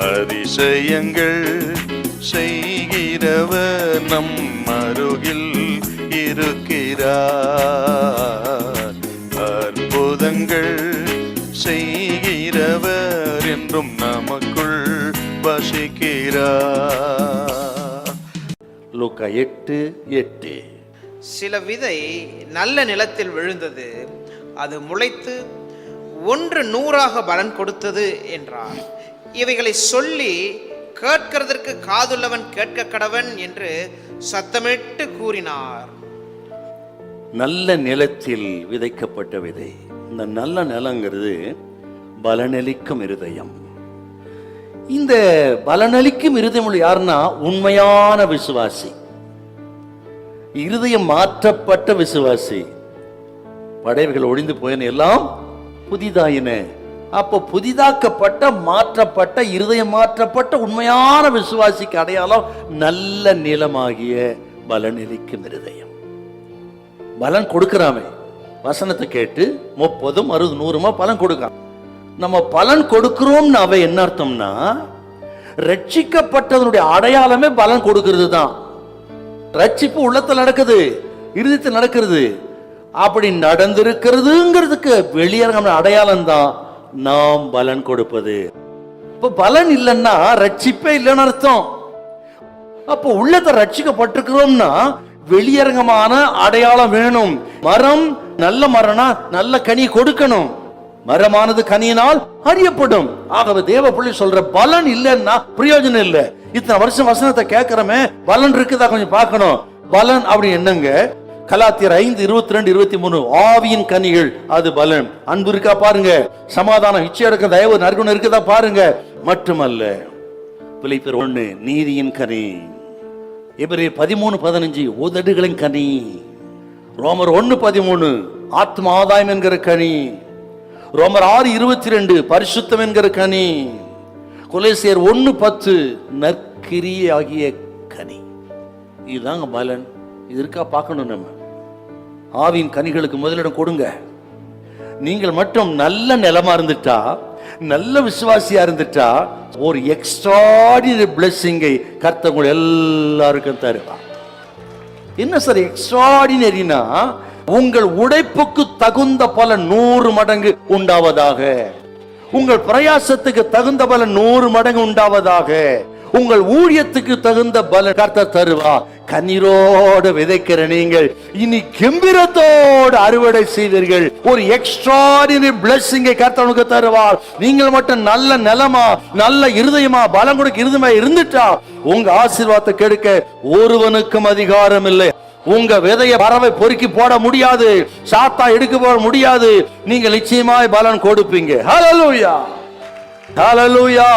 அதிசயங்கள் செய்கிறவர் நம் அருகில் இருக்கிறார். அற்புதங்கள் செய்கிறவர் என்றும் நமக்குள் வசிக்கிறார். லூக்கா 8:8. சில விதை நல்ல நிலத்தில் விழுந்தது, அது முளைத்து 100 பலன் கொடுத்தது என்றார். இவைகளை சொல்லி கேட்கிறதற்கு காதுள்ளவன் கேட்க கடவன் என்று சத்தமிட்டு கூறினார். நல்ல நிலத்தில் விதைக்கப்பட்ட விதை. இந்த நல்ல நிலங்கிறது பலனளிக்கும் இருதயம். இந்த பலனளிக்கும் இருதயம் யாருன்னா உண்மையான விசுவாசி, இருதயம் மாற்றப்பட்ட விசுவாசி. படைவுகள் ஒழிந்து போயன, எல்லாம் புதிதாயின. அப்போ புதிதாக்கப்பட்ட மாற்றப்பட்ட இருதயம் மாற்றப்பட்ட உண்மையான விசுவாசிக்கு அடையாளம் நல்ல நிலமாகிய பலனளிக்கும் இருதயம். பலன் கொடுக்கிறாமே, வசனத்தை கேட்டு 30, 60, 100 பலன் கொடுக்க. நம்ம பலன் கொடுக்கிறோம்னு அவ என்ன அர்த்தம்னா, ரட்சிக்கப்பட்டதனுடைய அடையாளமே பலன் கொடுக்கிறது தான். ரட்சிப்பு உள்ளத்தில் நடக்குது, இருதயத்தில் நடக்கிறது. அப்படி நடந்திருக்கிறதுங்கிறதுக்கு வெளியரங்கம் அடையாளம் தான் நாம் பலன் கொடுப்பது. இப்ப பலன் இல்லைன்னா ரட்சிப்பே இல்லைன்னு அர்த்தம். அப்போ உள்ளத்தை ரட்சிக்கப்பட்டிருக்கிறோம்னா வெளியரங்கமான அடையாளம் வேணும். மரம் நல்ல மரம்னா நல்ல கனி கொடுக்கணும். மரமானது கனியினால் அறியப்படும். ஆகவே தேவ பிள்ளை சொல்ற பலன் இல்லைன்னா பிரயோஜனம் இல்லை. இத்தனை வருஷம் வசனத்தை கேட்கிறோமே, பலன் இருக்குதா கொஞ்சம் பார்க்கணும். பலன் அப்படி என்னங்க? கலாத்தியர் 5:22-23 ஆவியின் கனிகள், அது பலன். அன்பு இருக்கா பாருங்க, சமாதானம், இச்சை இருக்க, தயவு, நற்குணம் இருக்குதா பாருங்க. மட்டுமல்ல, பிலிப்பியர் 1 நீதியின் கனி, எபிரேயர் 13:15 உதடுகளின் கனி, ரோமர் 1:13 ஆத்ம ஆதாயம் என்கிற கனி, ரோமர் 6:22 பரிசுத்தம் என்கிற கனி, கொலோசியர் 1:10 நற்கிரியை ஆகிய கனி. இதுதாங்க பலன். இது இருக்கா பார்க்கணும். நம்ம ஆவியின் கனிகளுக்கு முதலிடம் கொடுங்க. நீங்கள் மட்டும் நல்ல நிலமா இருந்துட்டா, நல்ல விசுவாசியா இருந்துட்டா, ஒரு எக்ஸ்ட்ராடினரி பிளெஸிங்கை கர்த்தர் உங்கள் எல்லாருக்கும் தருவார். என்ன சார் எக்ஸ்ட்ராடினரினா? உங்கள் உழைப்புக்கு தகுந்த பலன் 100 மடங்கு உண்டாவதாக, உங்கள் பிரயாசத்துக்கு தகுந்த பலன் 100 மடங்கு உண்டாவதாக, உங்கள் ஊழியத்துக்கு தகுந்த பலன் கர்த்தர் தருவா. கண்ணீரோடு விதைக்கிற நீங்கள் இனி கெம்பீரத்தோடு அறுவடை செய்வீர்கள். ஒரு எக்ஸ்ட்ராடினரி பிளெஸிங்கை கர்த்தருக்கு தருவார். நீங்கள் மட்டும் நல்ல நிலமா, நல்ல இருதயமா, பலம் கொடுக்க இருதயமா இருந்துட்டா உங்க ஆசீர்வாதத்தை கெடுக்க ஒருவனுக்கும் அதிகாரம் இல்லை. உங்க விதைய பறவை பொறுக்கி போட முடியாது, சாத்தா எடுக்க போட முடியாது. நீங்கள் நிச்சயமாய் பலன் கொடுப்பீங்க. ஹல்லேலூயா, ஹல்லேலூயா.